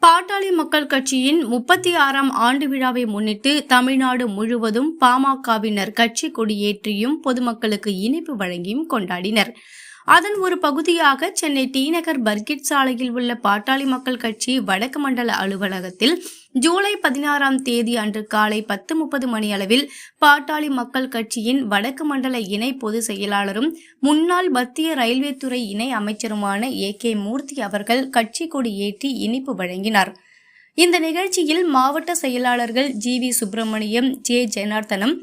பாட்டாளி மக்கள் கட்சியின் 36ஆம் ஆண்டு விழாவை முன்னிட்டு தமிழ்நாடு முழுவதும் பாமகவினர் கட்சி கொடியேற்றியும் பொதுமக்களுக்கு இனிப்பு வழங்கியும் கொண்டாடினர். அதன் ஒரு பகுதியாக சென்னை டி நகர் பர்கிட் சாலையில் உள்ள பாட்டாளி மக்கள் கட்சி வடக்கு மண்டல அலுவலகத்தில் ஜூலை 16ஆம் தேதி அன்று காலை 10:30 மணியளவில் பாட்டாளி மக்கள் கட்சியின் வடக்கு மண்டல இணை பொதுச் செயலாளரும் முன்னாள் மத்திய ரயில்வே துறை இணை அமைச்சருமான AK மூர்த்தி அவர்கள் கட்சி கொடி ஏற்றி இனிப்பு வழங்கினார். இந்த நிகழ்ச்சியில் மாவட்ட செயலாளர்கள் GV சுப்பிரமணியம், J ஜெனார்த்தனம்,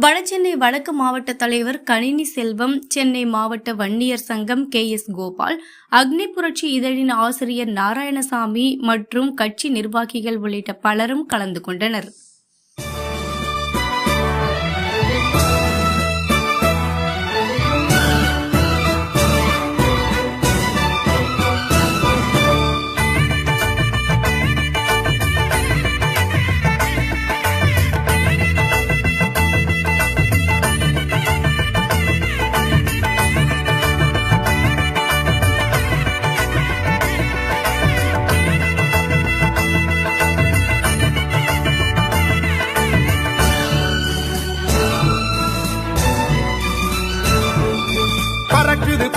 வடசென்னை வடக்கு மாவட்ட தலைவர் கணினி செல்வம், சென்னை மாவட்ட வன்னியர் சங்கம் KS கோபால், அக்னி புரட்சி இதழின் ஆசிரியர் நாராயணசாமி மற்றும் கட்சி நிர்வாகிகள் உள்ளிட்ட பலரும் கலந்து கொண்டனர்.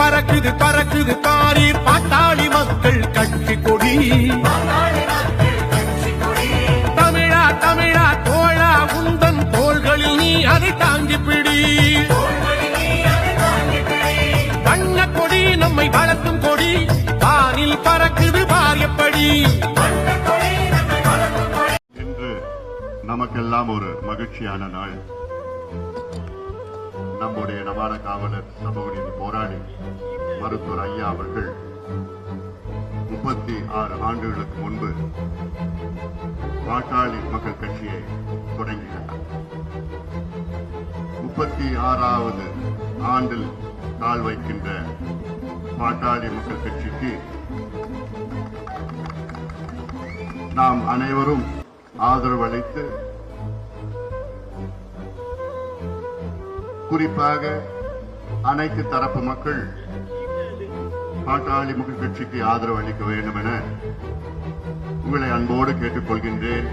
பறக்குது பறக்குது பாரீர் பாட்டாளி மக்கள் கட்சி கொடி. தமிழா தமிழா தோழா உந்தன் தோள்களில் நீ அதை தாங்கி பிடி. வண்ண கொடி நம்மை வளர்க்கும் கொடி, வானில் பறக்குது பாரியப்படி. இன்று நமக்கெல்லாம் ஒரு மகிழ்ச்சியான நாள். நம்முடைய நவாட காவலர் சமூக நீதி போராளி மருத்துவர் ஐயா அவர்கள் 36 ஆண்டுகளுக்கு முன்பு பாட்டாளி மக்கள் கட்சியை தொடங்கினார். 36வது ஆண்டில் கால் வைக்கின்ற பாட்டாளி மக்கள் கட்சிக்கு நாம் அனைவரும் ஆதரவு அளித்து, குறிப்பாக அனைத்து தரப்பு மக்கள் பாட்டாளி மக்கள் கட்சிக்கு ஆதரவு அளிக்க வேண்டும் என உங்களை அன்போடு கேட்டுக்கொள்கின்றேன்.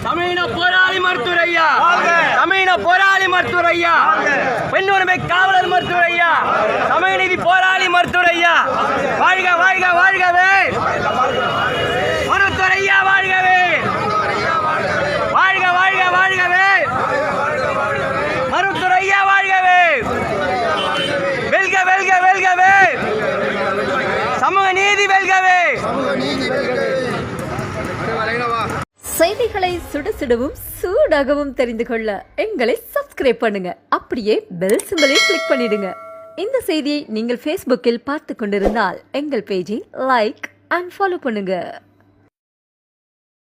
தமிழ போராளி மருத்துவர் ஐயா, தமிழ போராளி மருத்துவர் ஐயா, பெண் உரிமை காவலர் மருத்துவர் ஐயா, சமய நீதி போராளி மருத்துவர் ஐயா, வாழ்க வாழ்க வாழ்கவே. மருத்துவர் ஐயா வாழ்கவே, வாழ்க வாழ்க வாழ்கவே. மருத்துவர் ஐயா வாழ்கவே, வெல்க வெல்க வெல்கவே. சமூக நீதி வெல்கவே. செய்திகளை சுட சுடவும் சூடாகவும் தெரிந்து கொள்ள எங்களை சப்ஸ்கிரைப் பண்ணுங்க. அப்படியே பெல் சிம்பலை கிளிக் பண்ணிடுங்க. இந்த செய்தியை நீங்கள் Facebookல் பார்த்து கொண்டிருந்தால் எங்கள் பேஜை லைக் அண்ட் ஃபாலோ பண்ணுங்க.